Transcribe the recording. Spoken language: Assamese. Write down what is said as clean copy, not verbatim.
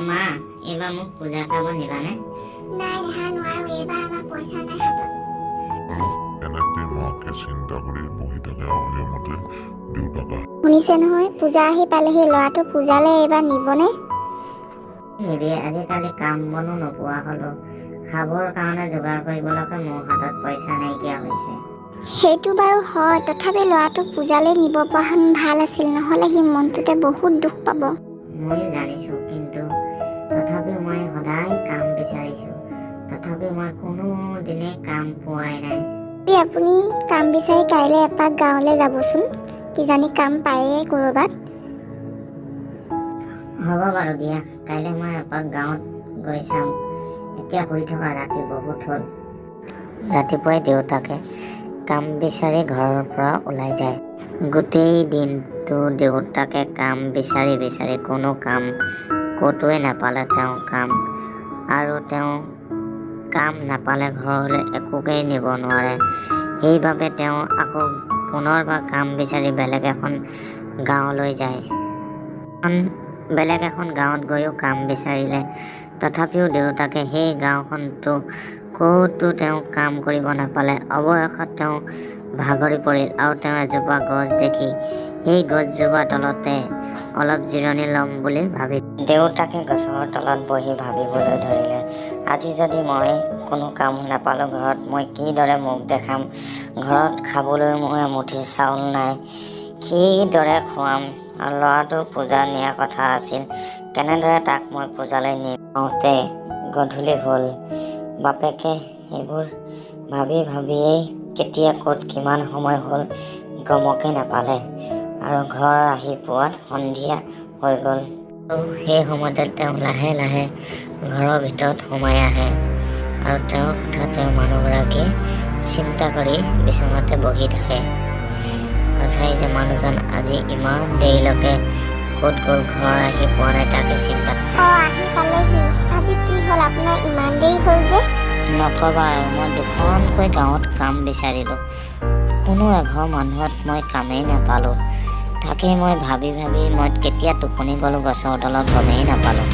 মা এইবাৰ মোক পূজা চাব নিবানে? নাই দেখা নোৱাৰো, এইবাৰ আমাৰ পইচা নাই হাতত। আৰু এনেতে মাকে চিন্তা কৰি বহি থাকে আৰু সেইমতে দেউতাকে শুনিছে নহয়, পূজা আহি পালেহি, ল'ৰাটো পূজালে এইবাৰ নিবনে? নিবিয়ে, আজিকালি কাম বনো নোপোৱা হলো। খাবৰ কাৰণে যোগাৰ কৰিবলৈকে মোৰ হাতত পইচা নাইকিয়া হৈছে। সেইটো বাৰু হয়, তথাপি ল'ৰাটোক পূজালে নিব পৰা হেন ভাল আছিল, নহ'লে সি মনটোতে বহুত দুখ পাব। ময়ো জানিছোঁ, কিন্তু তথাপিও মই সদায় কাম বিচাৰিছোঁ। তথাপিও মই কোনো দিনে কাম পোৱাই নাই। আপুনি কাম বিচাৰি কাইলৈ এপাক গাঁৱলৈ যাবচোন, কিজানি কাম পায়েই ক'ৰবাত। হ'ব বাৰু দিয়া, কাইলৈ মই এপাক গাঁৱত গৈ চাম। এতিয়া শুই থকা ৰাতি বহুত হ'ল। ৰাতিপুৱাই দেউতাকে কাম বিচাৰি ঘৰৰ পৰা ওলাই যায়। গোটেই দিনটো দেউতাকে কাম বিচাৰি বিচাৰি কোনো কাম ক'তোৱে নাপালে। তেওঁ কাম নাপালে ঘৰলৈ একোকেই নিব নোৱাৰে। সেইবাবে তেওঁ আকৌ পুনৰবাৰ কাম বিচাৰি বেলেগ এখন গাঁৱলৈ যায়। বেলেগ এখন গাঁৱত গৈও কাম বিচাৰিলে, তথাপিও দেউতাকে সেই গাঁওখনতো ক'তো তেওঁ কাম কৰিব নাপালে। অৱশেষত তেওঁ ভাগৰি পৰিল আৰু তেওঁ এজোপা গছ দেখি সেই গছজোপাৰ তলতে অলপ জিৰণি ল'ম বুলি ভাবি দেউতাকে গছৰ তলত বহি ভাবিবলৈ ধৰিলে, আজি যদি মই কোনো কাম নাপালোঁ ঘৰত, মই কিদৰে মুখ দেখাম? ঘৰত খাবলৈ মোৰ এমুঠি চাউল নাই, কিদৰে খুৱাম? আৰু ল'ৰাটো পূজা নিয়া কথা আছিল, কেনেদৰে তাক মই পূজালৈ নিওঁতে গধূলি হ'ল। বাপেকে সেইবোৰ ভাবি ভাবিয়েই কেতিয়া ক'ত কিমান সময় হ'ল গমকে নাপালে, আৰু ঘৰ আহি পোৱাত সন্ধিয়া হৈ গ'ল। আৰু সেই সময়তে তেওঁ লাহে লাহে ঘৰৰ ভিতৰত সোমাই আহে, আৰু তেওঁৰ কথা তেওঁ মানুহগৰাকীয়ে চিন্তা কৰি বিচনাতে বহি থাকে। সঁচাই যে মানুহজন আজি ইমান দেৰিলৈকে ক'ত গ'ল, ঘৰ আহি পোৱা নাই, তাকে চিন্তা। আহি পালেহি, আজি কি হ'ল আপোনাৰ ইমান দেৰি হ'ল যে? নক'বা আৰু, মই দুখনকৈ গাঁৱত কাম বিচাৰিলোঁ, কোনো এঘৰ মানুহত মই কামেই নাপালোঁ। তাকেই মই ভাবি ভাবি মই কেতিয়া টোপনি গ'লোঁ গছৰ তলত গমেই নাপালোঁ।